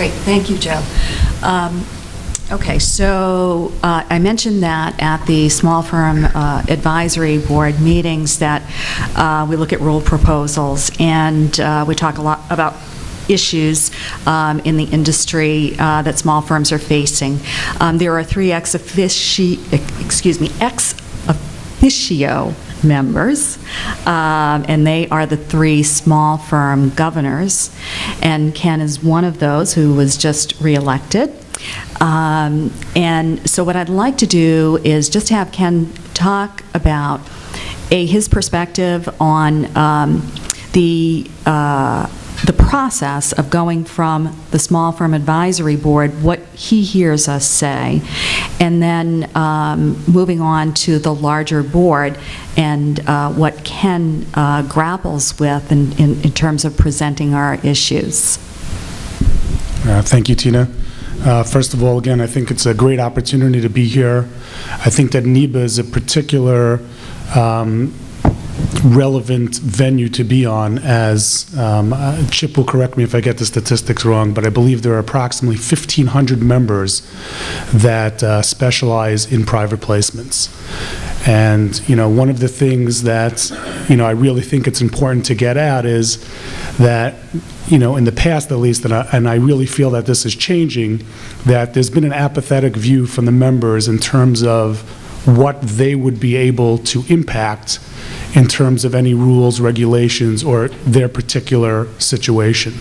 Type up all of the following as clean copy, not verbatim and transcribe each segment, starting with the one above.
Great, thank you, Joe. Okay, so I mentioned that at the small firm advisory board meetings that we look at rule proposals, and we talk a lot about issues in the industry that small firms are facing. There are 3 ex officio members, and they are the 3 small firm governors, and Ken is one of those who was just reelected. And so what I'd like to do is just have Ken talk about his perspective on the process of going from the small firm advisory board, what he hears us say, and then moving on to the larger board and what Ken grapples with in terms of presenting our issues. Thank you, Tina. First of all, again, I think it's a great opportunity to be here. I think that NIBA is a particular relevant venue to be on, as Chip will correct me if I get the statistics wrong, but I believe there are approximately 1,500 members that specialize in private placements. And, one of the things that, I really think it's important to get at is that, in the past at least, and I really feel that this is changing, that there's been an apathetic view from the members in terms of what they would be able to impact in terms of any rules, regulations, or their particular situation.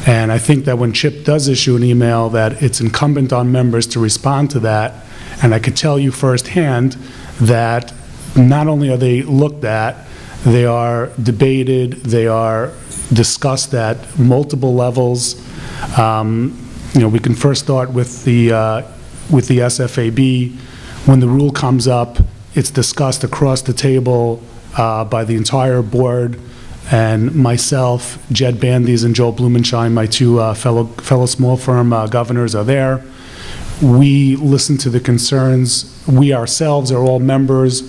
And I think that when Chip does issue an email, that it's incumbent on members to respond to that. And I could tell you firsthand that not only are they looked at, they are debated, they are discussed at multiple levels. We can first start with the SFAB. When the rule comes up, it's discussed across the table by the entire board, and myself, Jed Bandies, and Joel Blumenschein, my 2 fellow small firm governors, are there. We listen to the concerns. We ourselves are all members.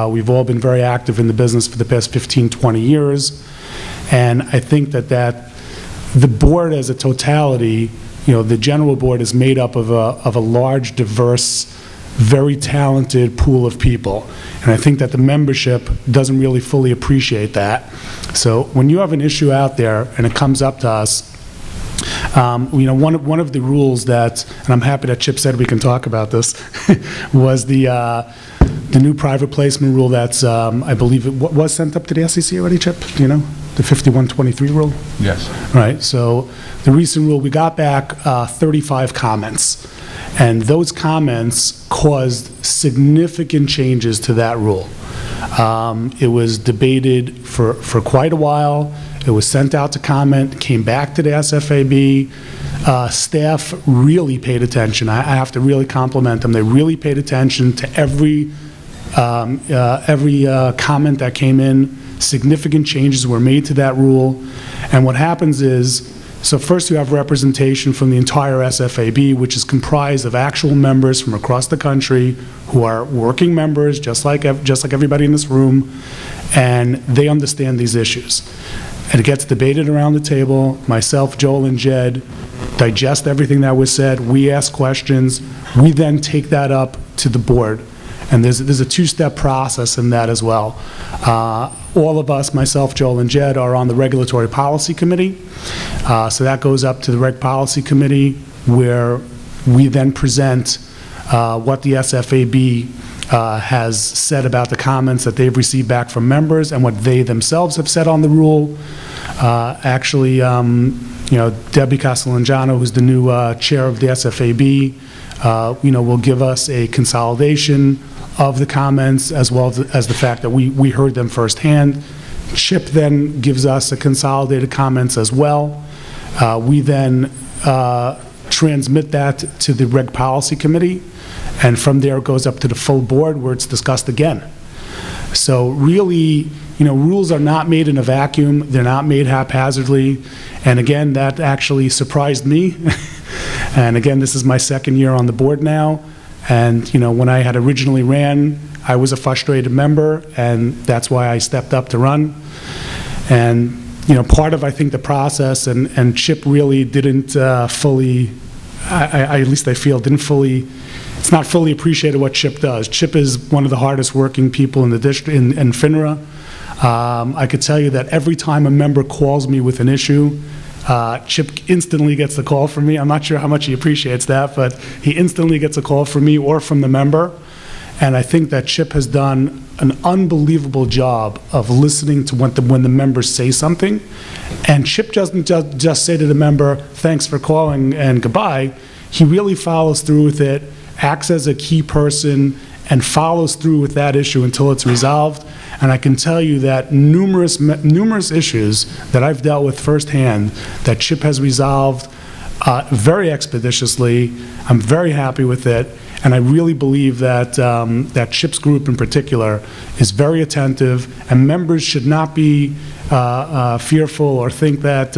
We've all been very active in the business for the past 15, 20 years. And I think that the board as a totality, the general board is made up of a large, diverse, very talented pool of people. And I think that the membership doesn't really fully appreciate that. So when you have an issue out there and it comes up to us, one of the rules that, and I'm happy that Chip said we can talk about this, was the new private placement rule that's, I believe it was sent up to the SEC already, Chip? Do you know? The 5123 rule? Yes. Right. So the recent rule, we got back 35 comments. And those comments caused significant changes to that rule. It was debated for quite a while. It was sent out to comment, came back to the SFAB. Staff really paid attention. I have to really compliment them. They really paid attention to every comment that came in. Significant changes were made to that rule. And what happens is, so first you have representation from the entire SFAB, which is comprised of actual members from across the country who are working members, just like everybody in this room, and they understand these issues. And it gets debated around the table. Myself, Joel, and Jed digest everything that was said. We ask questions. We then take that up to the board. And there's a 2-step process in that as well. All of us, myself, Joel, and Jed, are on the Regulatory Policy Committee. So that goes up to the Reg Policy Committee, where we then present what the SFAB has said about the comments that they've received back from members and what they themselves have said on the rule. Debbie Castellangiano, who's the new chair of the SFAB, will give us a consolidation of the comments, as well as the fact that we heard them firsthand. Chip then gives us a consolidated comments as well. We then transmit that to the Reg Policy Committee, and from there it goes up to the full board where it's discussed again. So really, rules are not made in a vacuum. They're not made haphazardly. And again, that actually surprised me. And again, this is my 2nd year on the board now. And, when I had originally ran, I was a frustrated member, and that's why I stepped up to run. And, part of, I think, the process, and Chip really didn't fully, at least I feel, it's not fully appreciated what Chip does. Chip is one of the hardest working people in the district, in FINRA. I could tell you that every time a member calls me with an issue, Chip instantly gets the call from me. I'm not sure how much he appreciates that, but he instantly gets a call from me or from the member. And I think that Chip has done an unbelievable job of listening to when the members say something. And Chip doesn't just say to the member, thanks for calling and goodbye. He really follows through with it, acts as a key person, and follows through with that issue until it's resolved. And I can tell you that numerous issues that I've dealt with firsthand that Chip has resolved very expeditiously. I'm very happy with it. And I really believe that that Chip's group in particular is very attentive, and members should not be fearful or think that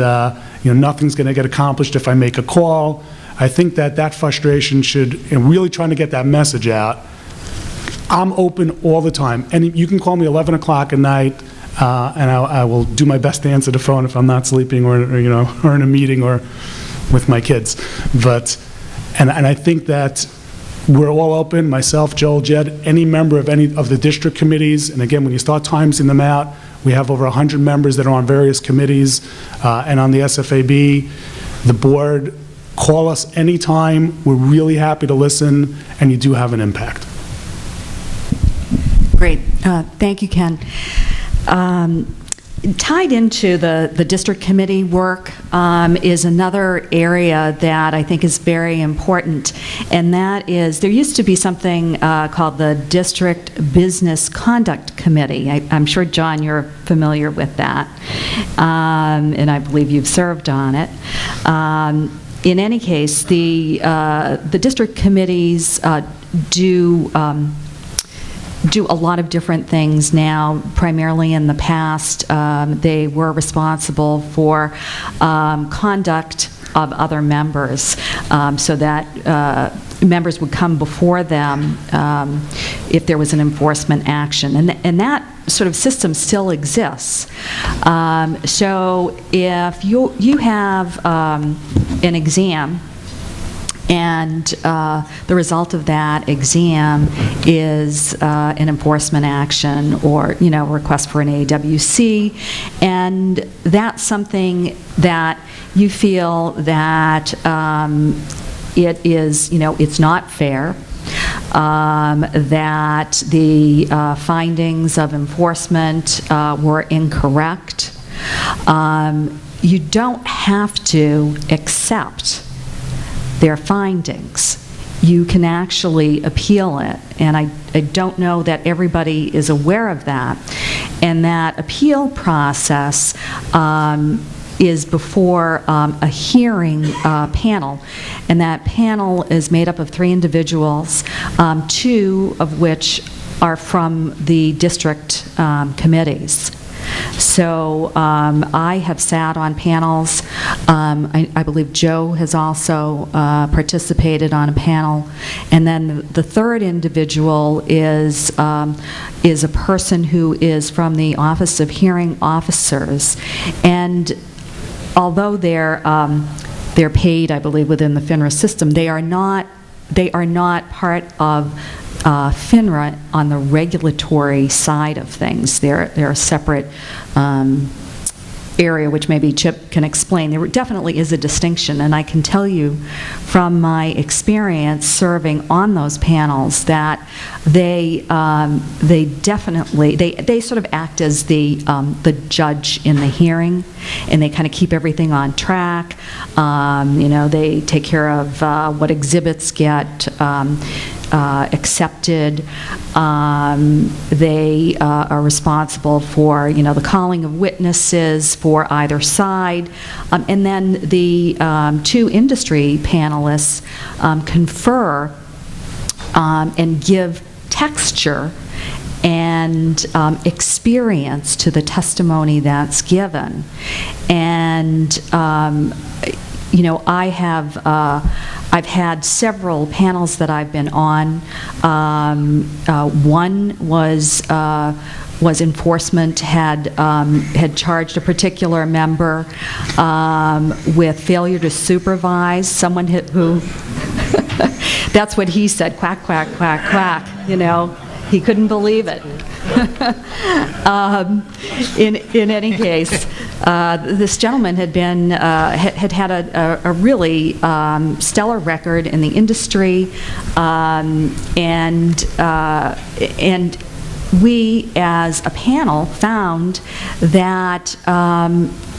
nothing's going to get accomplished if I make a call. I think that frustration should, really trying to get that message out. I'm open all the time, and you can call me 11 o'clock at night, and I will do my best to answer the phone if I'm not sleeping or in a meeting or with my kids. And I think that we're all open, myself, Joel, Jed, any member of any of the district committees. And again, when you start timesing them out, we have over 100 members that are on various committees and on the SFAB. The board, call us anytime. We're really happy to listen, and you do have an impact. Great. Thank you, Ken. Tied into the district committee work is another area that I think is very important, and that is there used to be something called the District Business Conduct Committee. I'm sure, John, you're familiar with that, and I believe you've served on it. In any case, the district committees do a lot of different things now. Primarily in the past, they were responsible for conduct of other members, so that members would come before them if there was an enforcement action. And that sort of system still exists. So if you have an exam, and the result of that exam is an enforcement action or, request for an AWC, and that's something that you feel that it is, it's not fair, that the findings of enforcement were incorrect. You don't have to accept their findings. You can actually appeal it, and I don't know that everybody is aware of that. And that appeal process is before a hearing panel, and that panel is made up of 3 individuals, 2 of which are from the district committees. So I have sat on panels. I believe Joe has also participated on a panel. And then the third individual is a person who is from the Office of Hearing Officers. And although they're paid, I believe, within the FINRA system, they are not part of FINRA on the regulatory side of things. They're a separate area, which maybe Chip can explain. There definitely is a distinction, and I can tell you from my experience serving on those panels that they definitely they sort of act as the judge in the hearing, and they kind of keep everything on track. They take care of what exhibits get accepted. They are responsible for, the calling of witnesses for either side. And then the 2 industry panelists confer and give texture and experience to the testimony that's given. And you know, I've had several panels that I've been on. One was enforcement had charged a particular member with failure to supervise someone who that's what he said, quack, quack, quack, quack, you know. He couldn't believe it. In any case, this gentleman had been had a really stellar record in the industry, and we, as a panel, found that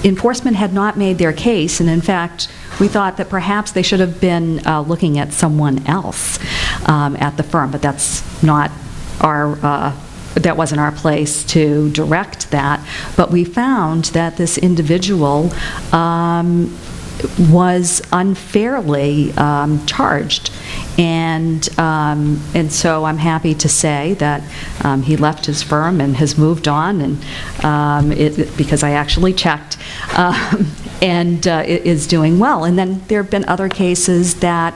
enforcement had not made their case, and in fact, we thought that perhaps they should have been looking at someone else at the firm, but that's not that wasn't our place to direct that. But we found that this individual was unfairly charged, and so I'm happy to say that he left his firm and has moved on, and because I actually checked, and is doing well. And then there have been other cases that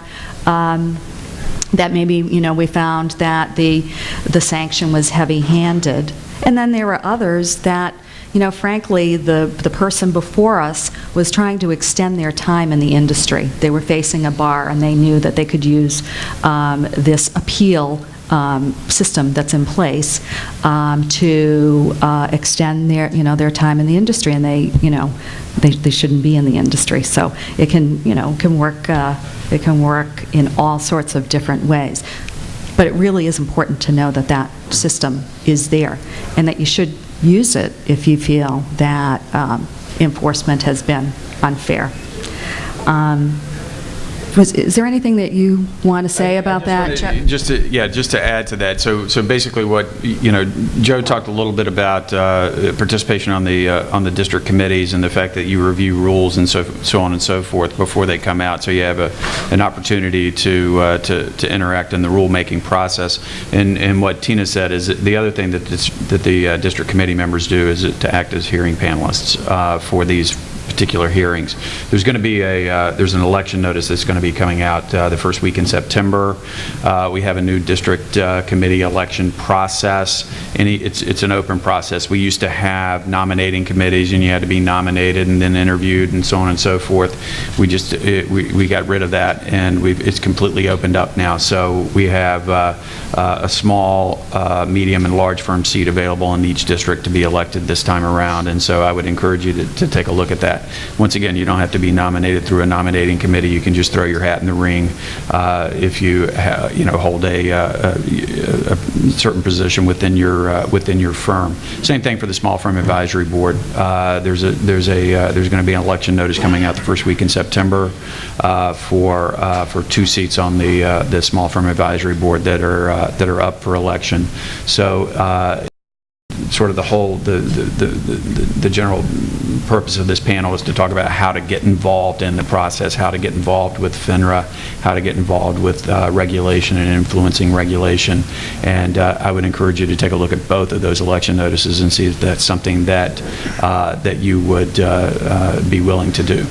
that maybe, you know, we found that the sanction was heavy-handed. And then there were others that, you know, frankly, the person before us was trying to extend their time in the industry. They were facing a bar, and they knew that they could use this appeal system that's in place to extend their, you know, their time in the industry, and they, you know, they shouldn't be in the industry. So it can, you know, it can work in all sorts of different ways. But it really is important to know that that system is there, and that you should use it if you feel that enforcement has been unfair. Is there anything that you want to say about that, Chuck? Just to add to that. So basically, what, you know, Joe talked a little bit about participation on the district committees and the fact that you review rules and so on and so forth before they come out. So you have an opportunity to interact in the rulemaking process. And what Tina said is that the other thing that the district committee members do is to act as hearing panelists for these particular hearings. There's going to be there's an election notice that's going to be coming out the first week in September. We have a new district committee election process, and it's an open process. We used to have nominating committees, and you had to be nominated and then interviewed and so on and so forth. We just we got rid of that, and it's completely opened up now. So we have a small, medium, and large firm seat available in each district to be elected this time around, and so I would encourage you to take a look at that. Once again, you don't have to be nominated through a nominating committee. You can just throw your hat in the ring if you hold a certain position within your firm. Same thing for the small firm advisory board. There's going to be an election notice coming out the first week in September for 2 seats on the small firm advisory board that are up for election. So. Sort of the general purpose of this panel is to talk about how to get involved in the process, how to get involved with FINRA, how to get involved with regulation and influencing regulation. And I would encourage you to take a look at both of those election notices and see if that's something that you would be willing to do.